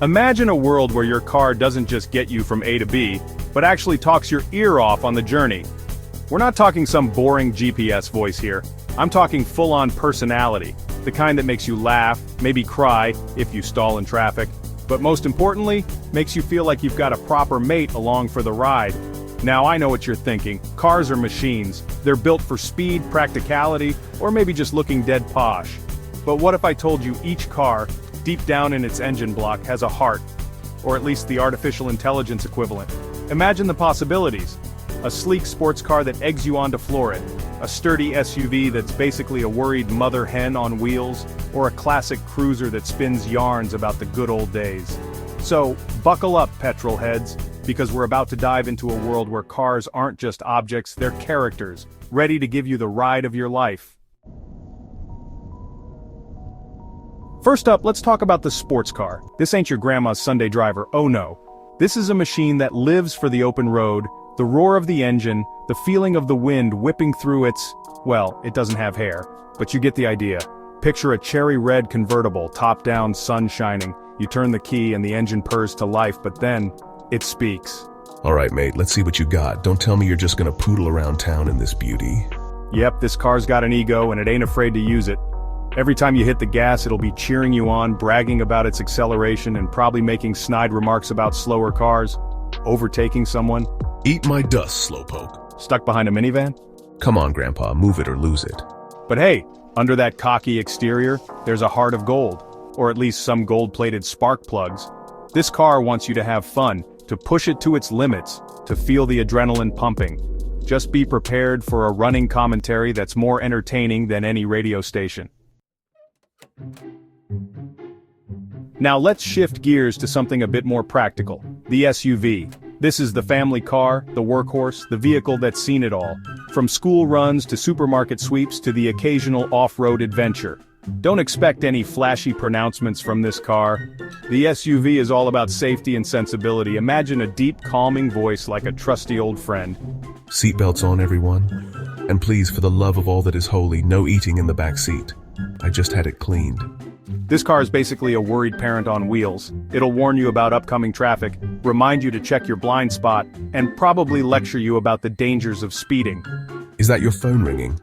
Imagine a world where your car doesn't just get you from A to B, but actually talks your ear off on the journey. We're not talking some boring GPS voice here. I'm talking full-on personality, the kind that makes you laugh, maybe cry, if you stall in traffic, but most importantly, makes you feel like you've got a proper mate along for the ride. Now I know what you're thinking, cars are machines. They're built for speed, practicality, or maybe just looking dead posh. But what if I told you each car, deep down in its engine block, has a heart, or at least the artificial intelligence equivalent? Imagine the possibilities. A sleek sports car that eggs you on to floor it, a sturdy SUV that's basically a worried mother hen on wheels, or a classic cruiser that spins yarns about the good old days. So, buckle up, petrol heads, because we're about to dive into a world where cars aren't just objects, they're characters, ready to give you the ride of your life. First up, let's talk about the sports car. This ain't your grandma's Sunday driver, oh no. This is a machine that lives for the open road, the roar of the engine, the feeling of the wind whipping through its, well, it doesn't have hair, but you get the idea. Picture a cherry red convertible, top down, sun shining. You turn the key and the engine purrs to life, but then, it speaks. Alright mate, let's see what you got. Don't tell me you're just gonna poodle around town in this beauty. Yep, this car's got an ego and it ain't afraid to use it. Every time you hit the gas, it'll be cheering you on, bragging about its acceleration and probably making snide remarks about slower cars. Overtaking someone. Eat my dust, slowpoke. Stuck behind a minivan? Come on, Grandpa, move it or lose it. But hey, under that cocky exterior, there's a heart of gold. Or at least some gold-plated spark plugs. This car wants you to have fun, to push it to its limits, to feel the adrenaline pumping. Just be prepared for a running commentary that's more entertaining than any radio station. Now let's shift gears to something a bit more practical, the SUV. This is the family car, the workhorse, the vehicle that's seen it all. From school runs to supermarket sweeps to the occasional off-road adventure. Don't expect any flashy pronouncements from this car. The SUV is all about safety and sensibility. Imagine a deep, calming voice like a trusty old friend. Seatbelts on, everyone. And please, for the love of all that is holy, no eating in the back seat. I just had it cleaned. This car is basically a worried parent on wheels. It'll warn you about upcoming traffic, remind you to check your blind spot, and probably lecture you about the dangers of speeding. Is that your phone ringing?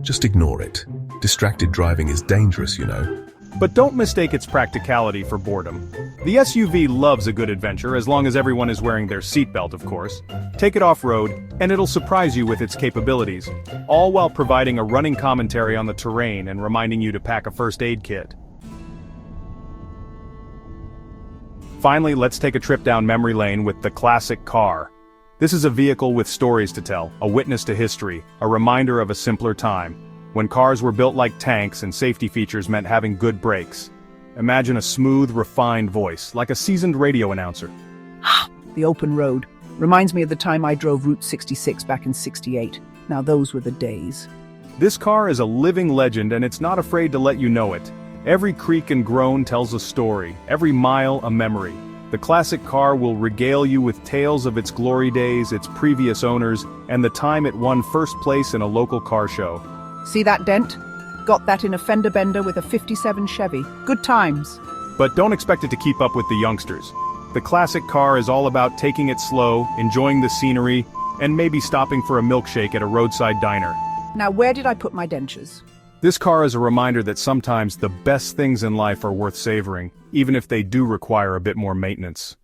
Just ignore it. Distracted driving is dangerous, you know. But don't mistake its practicality for boredom. The SUV loves a good adventure as long as everyone is wearing their seatbelt, of course. Take it off-road, and it'll surprise you with its capabilities, all while providing a running commentary on the terrain and reminding you to pack a first aid kit. Finally, let's take a trip down memory lane with the classic car. This is a vehicle with stories to tell, a witness to history, a reminder of a simpler time, when cars were built like tanks and safety features meant having good brakes. Imagine a smooth, refined voice, like a seasoned radio announcer. The open road. Reminds me of the time I drove Route 66 back in '68. Now those were the days. This car is a living legend and it's not afraid to let you know it. Every creak and groan tells a story, every mile a memory. The classic car will regale you with tales of its glory days, its previous owners, and the time it won first place in a local car show. See that dent? Got that in a fender bender with a '57 Chevy. Good times. But don't expect it to keep up with the youngsters. The classic car is all about taking it slow, enjoying the scenery, and maybe stopping for a milkshake at a roadside diner. Now where did I put my dentures? This car is a reminder that sometimes the best things in life are worth savoring, even if they do require a bit more maintenance.